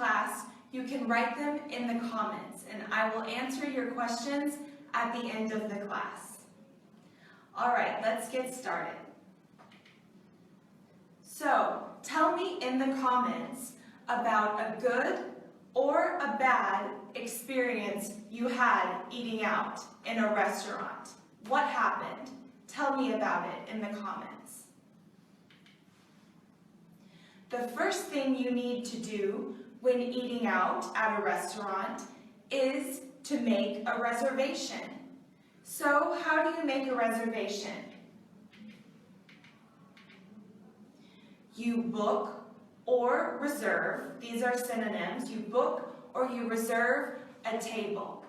class, you can write them in the comments, and I will answer your questions at the end of the class. All right, let's get started. So, tell me in the comments about a good or a bad experience you had eating out in a restaurant. What happened? Tell me about it in the comments. The first thing you need to do when eating out at a restaurant is to make a reservation. So, how do you make a reservation? You book or reserve, these are synonyms, you book or you reserve a table.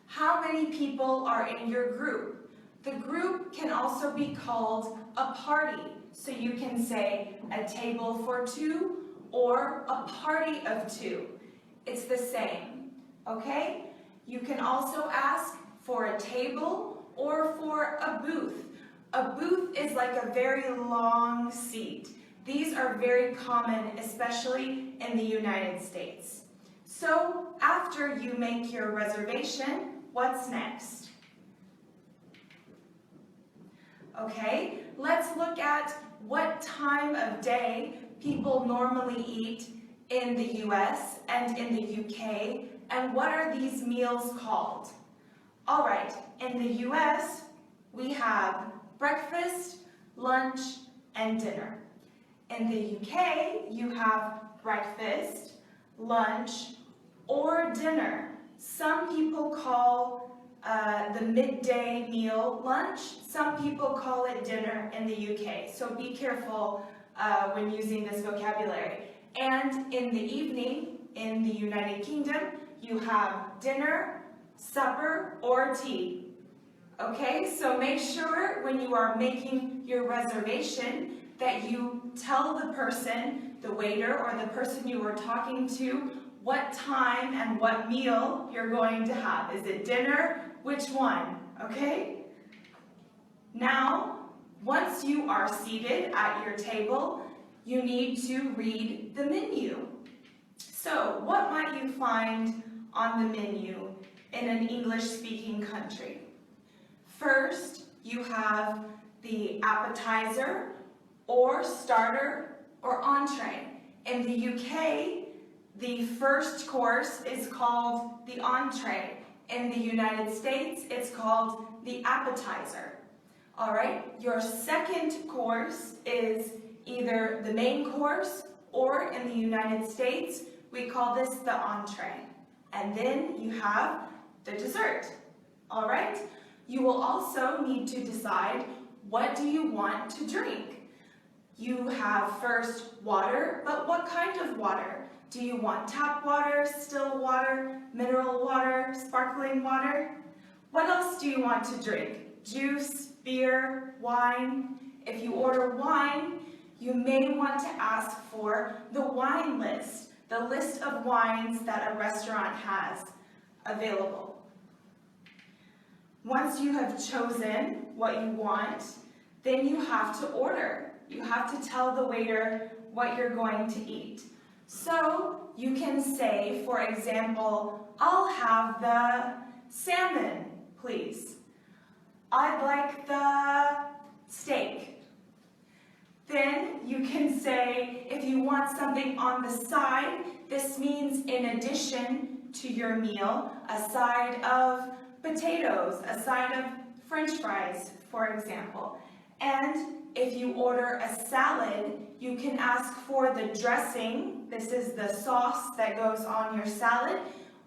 How many people are in your group? The group can also be called a party. So you can say a table for two or a party of two. It's the same, okay? You can also ask for a table or for a booth. A booth is like a very long seat. These are very common, especially in the United States. So after you make your reservation, what's next? Okay, let's look at what time of day people normally eat in the US and in the UK, and what are these meals called? All right, in the US, we have breakfast, lunch, and dinner. In the UK, you have breakfast, lunch, or dinner. Some people call the midday meal lunch. Some people call it dinner in the UK. So be careful when using this vocabulary. And in the evening, in the United Kingdom, you have dinner, supper, or tea. Okay, so make sure when you are making your reservation that you tell the person, the waiter or the person you are talking to, what time and what meal you're going to have. Is it dinner? Which one? Okay? Now, once you are seated at your table, you need to read the menu. So, what might you find on the menu in an English-speaking country? First, you have the appetizer, or starter, or entree. In the UK, the first course is called the entree. In the United States, it's called the appetizer. All right, your second course is either the main course, or in the United States, we call this the entree. And then you have the dessert. All right, you will also need to decide, what do you want to drink? You have first water, but what kind of water? Do you want tap water, still water, mineral water, sparkling water? What else do you want to drink? Juice, beer, wine? If you order wine, you may want to ask for the wine list, the list of wines that a restaurant has available. Once you have chosen what you want, then you have to order. You have to tell the waiter what you're going to eat. So you can say, for example, I'll have the salmon, please. I'd like the steak. Then you can say, if you want something on the side, this means in addition to your meal, a side of potatoes, a side of French fries, for example. And if you order a salad, you can ask for the dressing, this is the sauce that goes on your salad,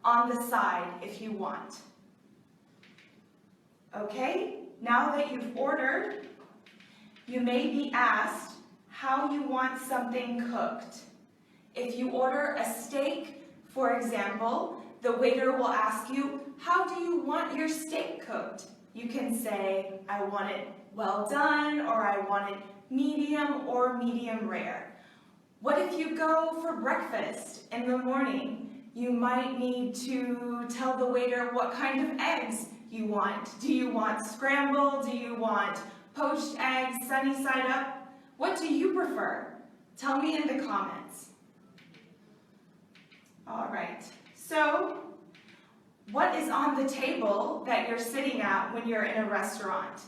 on the side if you want. Okay, now that you've ordered, you may be asked how you want something cooked. If you order a steak, for example, the waiter will ask you, how do you want your steak cooked? You can say, I want it well done, or I want it medium or medium rare. What if you go for breakfast in the morning? You might need to tell the waiter what kind of eggs you want. Do you want scrambled? Do you want poached eggs, sunny side up? What do you prefer? Tell me in the comments. All So, what is on the table that you're sitting at when you're in a restaurant?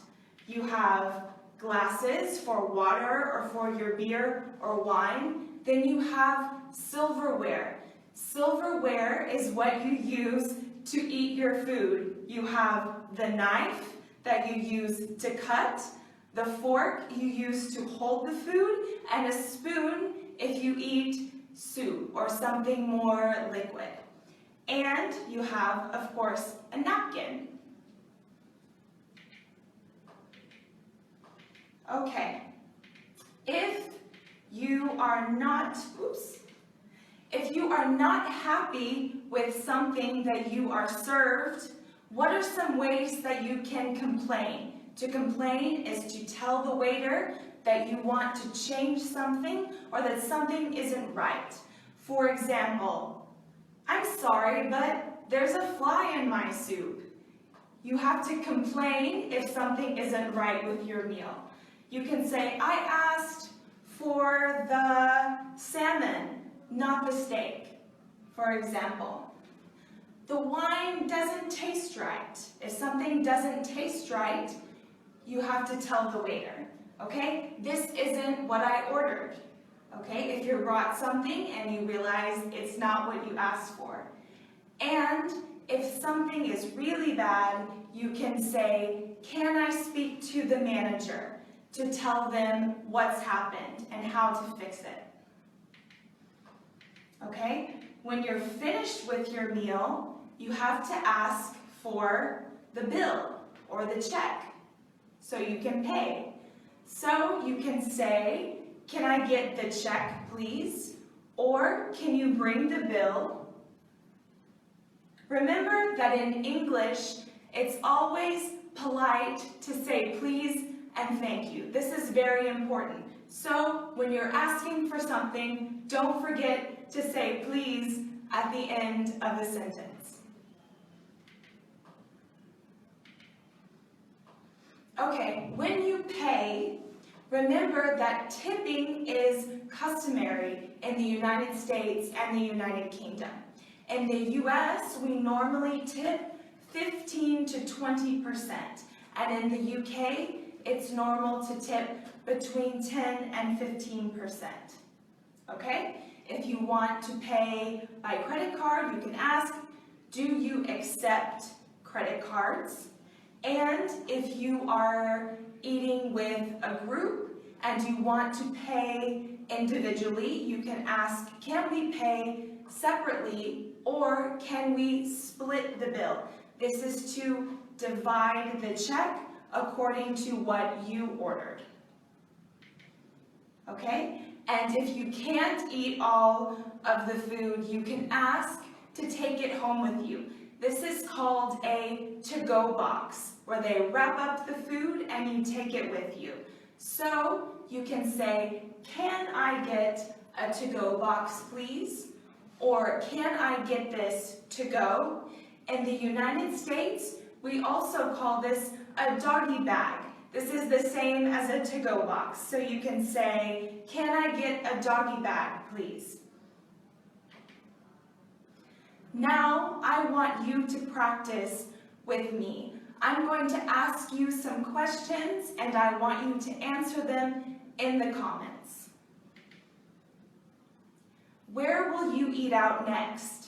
You have glasses for water or for your beer or wine. Then you have silverware. Silverware is what you use to eat your food. You have the knife that you use to cut, the fork you use to hold the food, and a spoon if you eat soup or something more liquid. And you have, of course, a napkin. Okay, if you are not happy with something that you are served, what are some ways that you can complain? To complain is to tell the waiter that you want to change something or that something isn't right. For example, I'm sorry, but there's a fly in my soup. You have to complain if something isn't right with your meal. You can say, I asked for the salmon, not the steak, for example. The wine doesn't taste right. If something doesn't taste right, you have to tell the waiter, okay? This isn't what I ordered, okay? If you brought something and you realize it's not what you asked for. And if something is really bad, you can say, can I speak to the manager to tell them what's happened and how to fix it? Okay? When you're finished with your meal, you have to ask for the bill or the check so you can pay. So you can say, can I get the check, please? Or can you bring the bill? Remember that in English, it's always polite to say please and thank you. This is very important. So when you're asking for something, don't forget to say please at the end of the sentence. Okay, when you pay, remember that tipping is customary in the United States and the United Kingdom. In the US, we normally tip 15 to 20%, and in the UK, it's normal to tip between 10 and 15%. Okay? If you want to pay by credit card, you can ask, do you accept credit cards? And if you are eating with a group and you want to pay individually, you can ask, can we pay separately or can we split the bill? This is to divide the check according to what you ordered. Okay? And if you can't eat all of the food, you can ask to take it home with you. This is called a to-go box, where they wrap up the food and you take it with you. So you can say, can I get a to-go box, please? Or can I get this to go? In the United States, we also call this a doggy bag. This is the same as a to-go box. So you can say, can I get a doggy bag, please? Now I want you to practice with me. I'm going to ask you some questions and I want you to answer them in the comments. Where will you eat out next?